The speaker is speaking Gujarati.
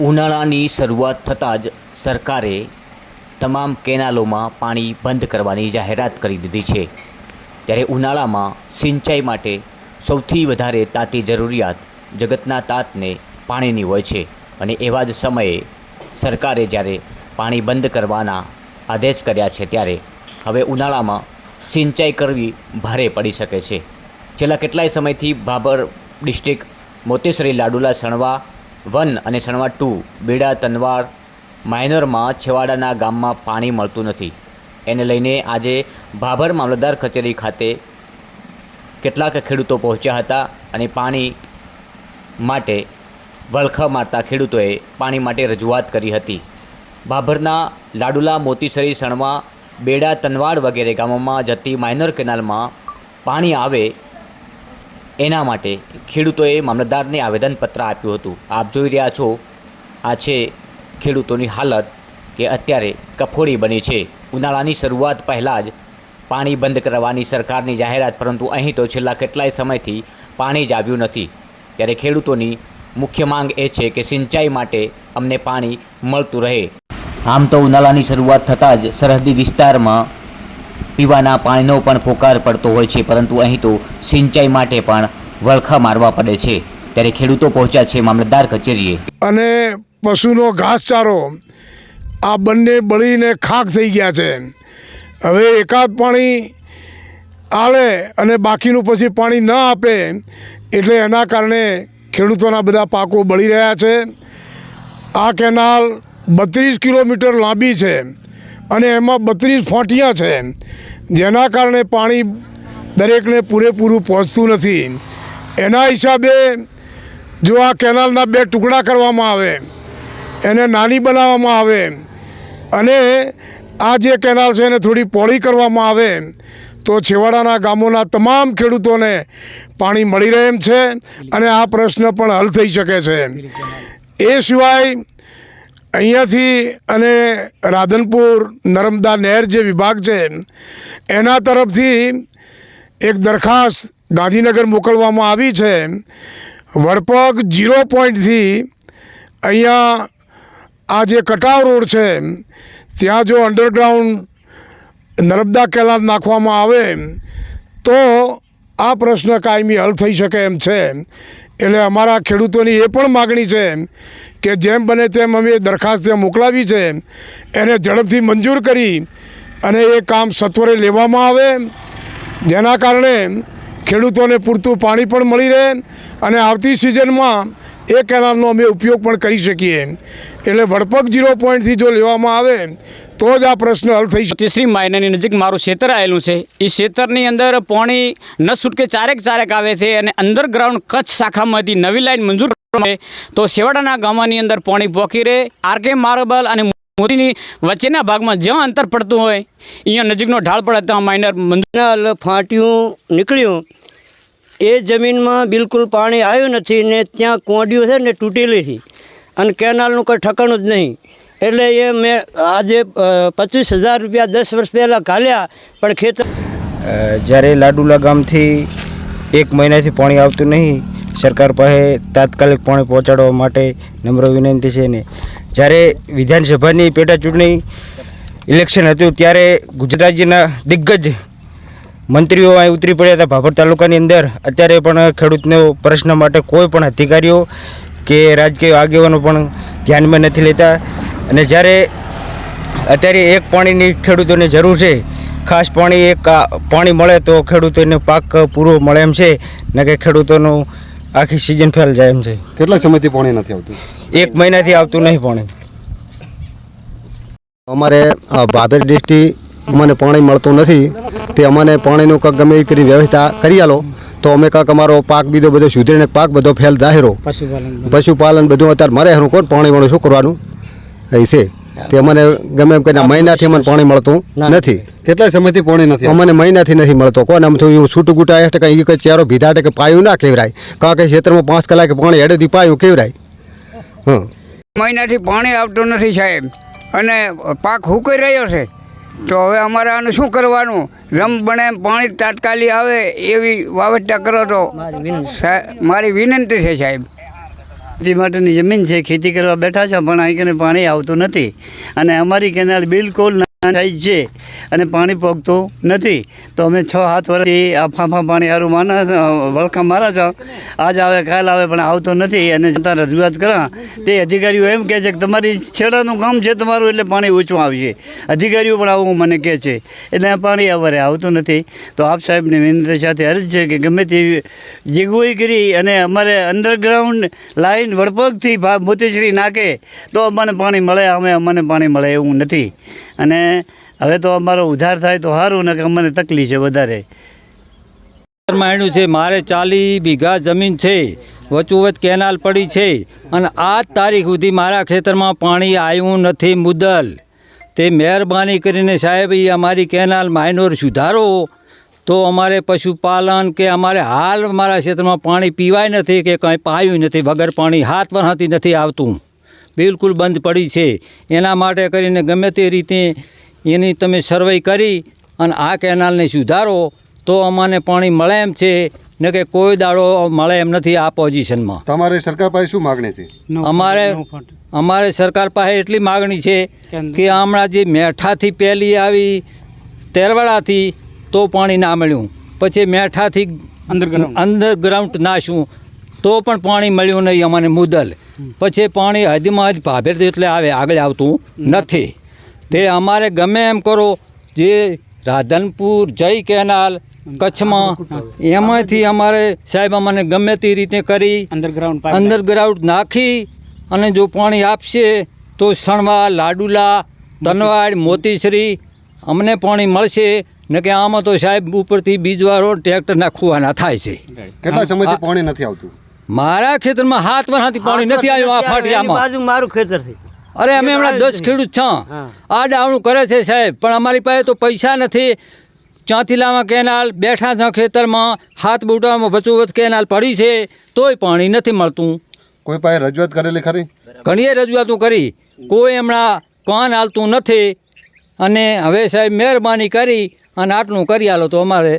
ઉનાળાની શરૂઆત થતાં જ સરકારે તમામ કેનાલોમાં પાણી બંધ કરવાની જાહેરાત કરી દીધી છે। ત્યારે ઉનાળામાં સિંચાઈ માટે સૌથી વધારે તાતી જરૂરિયાત જગતના તાતને પાણીની હોય છે અને એવા જ સમયે સરકારે જ્યારે પાણી બંધ કરવાના આદેશ કર્યા છે ત્યારે હવે ઉનાળામાં સિંચાઈ કરવી ભારે પડી શકે છે। છેલ્લા કેટલાય સમયથી ભાભર ડિસ્ટ્રિક્ટ મોતીસરી લાડુલા સણવા 1 અને સણવા 2 બેડા તનવાડ માયનરમાં છેવાડાના ગામમાં પાણી મળતું નથી। એને લઈને આજે ભાભર મામલતદાર કચેરી ખાતે કેટલાક ખેડૂતો પહોંચ્યા હતા અને પાણી માટે વલખા મારતા ખેડૂતોએ પાણી માટે રજૂઆત કરી હતી। ભાભરના લાડુલા મોતીસરી સણવા બેડા તનવાડ વગેરે ગામોમાં જતી માઇનર કેનાલમાં પાણી આવે એના માટે ખેડૂતોએ મામલતદારને આવેદનપત્ર આપ્યું હતું। આપ જોઈ રહ્યા છો, આ છે ખેડૂતોની હાલત કે અત્યારે કફોડી બની છે। ઉનાળાની શરૂઆત પહેલાં જ પાણી બંધ કરવાની સરકારની જાહેરાત, પરંતુ અહીં તો છેલ્લા કેટલાય સમયથી પાણી જ આવ્યું નથી। ત્યારે ખેડૂતોની મુખ્ય માંગ એ છે કે સિંચાઈ માટે અમને પાણી મળતું રહે। આમ તો ઉનાળાની શરૂઆત થતાં જ સરહદી વિસ્તારમાં પીવાના પાણીનો પણ પોકાર પડતો હોય છે, પરંતુ અહીં તો સિંચાઈ માટે પણ વલખા મારવા પડે છે। ત્યારે ખેડૂતો પહોંચ્યા છે મામલતદાર કચેરીએ અને પશુનો ઘાસચારો આ બંને બળીને ખાક થઈ ગયા છે। હવે એકાદ પાણી આવે અને બાકીનું પછી પાણી ન આપે એટલે એના કારણે ખેડૂતોના બધા પાકો બળી રહ્યા છે। આ કેનાલ 32 કિલોમીટર લાંબી છે અને એમાં 32 ફાંટિયા છે, જેના કારણે પાણી દરેકને પૂરેપૂરું પહોંચતું નથી। એના હિસાબે જો આ કેનાલના 2 ટુકડા કરવામાં આવે, એને નાની બનાવવામાં આવે અને આ જે કેનાલ છે એને થોડી પહોળી કરવામાં આવે તો છેવાડાના ગામોના તમામ ખેડૂતોને પાણી મળી રહે એમ છે અને આ પ્રશ્ન પણ હલ થઈ શકે છે। એ સિવાય અહીંયાથી અને રાધનપુર નર્મદા નહેર જે વિભાગ છે એના તરફથી એક દરખાસ્ત ગાંધીનગર મોકલવામાં આવી છે। વડપગ 0 પોઈન્ટથી અહીંયા આ જે કટાવ રોડ છે ત્યાં જો અંડરગ્રાઉન્ડ નર્મદા કેનાલ નાખવામાં આવે તો આ પ્રશ્ન કાયમી હલ થઈ શકે એમ છે। એટલે અમારા ખેડૂતોની એ પણ માગણી છે કે જેમ બને તેમ અમે દરખાસ્ત મોકલાવી છે એને ઝડપથી મંજૂર કરી અને એ કામ સત્વરે લેવામાં આવે, જેના કારણે ખેડૂતોને પૂરતું પાણી પણ મળી રહે અને આવતી સિઝનમાં એ કેનાલનો અમે ઉપયોગ પણ કરી શકીએ। એટલે વડપગ 0 પોઈન્ટથી જો લેવામાં આવે તો જ આ પ્રશ્ન હલ થઈ શકે। મોતીસરી માયનાની નજીક મારું ક્ષેત્ર આવેલું છે। એ ક્ષેત્રની અંદર પાણી ન છૂટકે ચારેક આવે છે અને અંડરગ્રાઉન્ડ કચ્છ શાખામાંથી નવી લાઈન મંજૂર કરવામાં આવે તો છેવાડાના ગામોની અંદર પાણી પહોંચી રહે। આરકે માર્બલ અને મોતીની વચ્ચેના ભાગમાં જ્યાં અંતર પડતું હોય અહીંયા નજીકનો ઢાળ પડે ત્યાં માઇનર મંજૂર ફાંટ્યું નીકળ્યું એ જમીનમાં બિલકુલ પાણી આવ્યું નથી ને ત્યાં કોંડિયું છે ને તૂટેલી છે અને કેનાલનું કોઈ ઠકાણું જ નહીં। એટલે એ મેં આજે 25,000 રૂપિયા 10 વર્ષ પહેલાં ઘાલ્યા, પણ ખેતર જ્યારે લાડુલા ગામથી 1 મહિનાથી પાણી આવતું નહીં, સરકાર પાસે તાત્કાલિક પાણી પહોંચાડવા માટે નમ્ર વિનંતી છે ને જ્યારે વિધાનસભાની પેટા ચૂંટણી ઇલેક્શન હતું ત્યારે ગુજરાત રાજ્યના દિગ્ગજ મંત્રીઓ અહીં ઉતરી પડ્યા હતા ભાભર તાલુકાની અંદર। અત્યારે પણ ખેડૂતનો પ્રશ્ન માટે કોઈ પણ અધિકારીઓ કે રાજકીય આગેવાનો પણ ધ્યાનમાં નથી લેતા અને જ્યારે અત્યારે એક પાણીની ખેડૂતોને જરૂર છે, ખાસ પાણી મળે તો ખેડૂતોને પાક પૂરો મળે એમ છે, ને કે ખેડૂતોનું આખી સિઝન ફેલ જાય એમ છે। કેટલા સમયથી પાણી નથી આવતું? 1 મહિનાથી આવતું નહીં પાણી। અમારે ભાભર ડિસ્ટ્રિક્ટ અમને પાણી મળતું નથી, તે અમને પાણીનું કંઈક ગમે એ કરી વ્યવસ્થા કરી આલો તો અમે કાંઈક અમારો પાક બીજો બધો સુધરીને પાક બધો ફેલ દાહેરો પશુપાલન બધું અત્યારે મરે હું કોણ પાણી વાળું શું કરવાનું એ છે તે અમને ગમે એમ કરીને મહિનાથી અમને પાણી મળતું નથી। કેટલા સમયથી પાણી નથી? અમને મહિનાથી નથી મળતો। કોને આમ થયું છૂટું ગુટા એટલે કંઈ કંઈ ચેરો ભીધા કે પાયું ના કેવરાય, કારણ કે ખેતરમાં 5 કલાકે પાણી હેડેથી પાયું કેવરાય। મહિનાથી પાણી આવતું નથી સાહેબ, અને પાક હુકાઈ રહ્યો છે તો હવે અમારે આનું શું કરવાનું? રમ બને એમ પાણી તાત્કાલિક આવે એવી વાવેતર કરો તો મારી વિનંતી છે સાહેબ. ખેતી માટેની જમીન છે, ખેતી કરવા બેઠા છે, પણ અહીં કને પાણી આવતું નથી અને અમારી કેનાલ બિલકુલ સાઈઝ છે અને પાણી પહોંચતું નથી. તો અમે 6-7 વર્ષથી આ ફાંફા પાણી સારું વળખા મારા છો, આજ આવે કાલ આવે પણ આવતો નથી. અને જતાં રજૂઆત કરા તે અધિકારીઓ એમ કહે છે કે તમારી છેડાનું કામ છે તમારું એટલે પાણી ઓછું આવશે. અધિકારીઓ પણ આવું મને કહે છે, એટલે આ પાણી અમારે આવતું નથી. તો આપ સાહેબની વિનંતી સાથે અરજ છે કે ગમે તેવી જોગવાઈ કરી અને અમારે અંડરગ્રાઉન્ડ લાઈન વડપગથી મોતીશ્રી નાખે તો અમને પાણી મળે. અમને પાણી મળે એવું નથી. અને હવે તો અમારો ઉધાર થાય તો સારું, ને કે અમને તકલીફ છે વધારે. માયણું છે, મારે 40 વીઘા જમીન છે, વચોવચ કેનાલ પડી છે અને આજ તારીખ સુધી મારા ખેતરમાં પાણી આવ્યું નથી મુદલ. તે મહેરબાની કરીને સાહેબ એ અમારી કેનાલ માઇનોર સુધારો તો અમારે પશુપાલન કે અમારે હાલ મારા ક્ષેત્રમાં પાણી પીવાય નથી કે કંઈ પાયું નથી. વગર પાણી 7 વર્ષથી નથી આવતું, બિલકુલ બંધ પડી છે. એના માટે કરીને ગમે તે રીતે એની તમે સર્વે કરી અને આ કેનાલને સુધારો તો અમને પાણી મળે એમ છે, ને કે કોઈ દાડો મળે એમ નથી આ પોઝિશનમાં. તમારે સરકાર પાસે શું માગણી હતી? અમારે સરકાર પાસે એટલી માગણી છે કે હમણાં જે મેઠાથી પહેલી આવી તેરવાડાથી તો પાણી ના મળ્યું, પછી મેઠાથી અંડરગ્રાઉન્ડ નાશું તો પણ પાણી મળ્યું નહીં અમને મુદલ. પછી પાણી હદમાં હદ ભાભેરથી એટલે આવે, આગળ આવતું નથી. તે અમારે ગમે એમ કરો, જે રાધનપુર જય કેનાલ કચ્છમાં એમાંથી અમારે સાહેબ અમને ગમે તે રીતે કરી અંડરગ્રાઉન્ડ નાખી અને જો પાણી આપશે તો સણવા, લાડુલા, તનવાડ, મોતીશ્રી અમને પાણી મળશે. ને કે આમાં તો સાહેબ ઉપરથી બીજવાળો ટ્રેક્ટર નાખવાના થાય છે. કેટલા સમયથી પાણી નથી આવતું? મારા ખેતરમાં 7 વર્ષથી પાણી નથી આવ્યું. આ ફાટિયામાં મારું ખેતર છે. અરે અમે હમણાં 10 ખેડૂત છ, આ ડાવણું કરે છે સાહેબ, પણ અમારી પાસે તો પૈસા નથી. ચાંથીલામાં કેનાલ બેઠા છે ખેતરમાં, 7 બુટામાં વચોવચ કેનાલ પડી છે તોય પાણી નથી મળતું. કોઈ પાસે રજૂઆત કરેલી ખરી? ઘણીએ રજૂઆતો કરી, કોઈ હમણાં કાન હાલતું નથી. અને હવે સાહેબ મહેરબાની કરી અને આટલું કરી આલો તો અમારે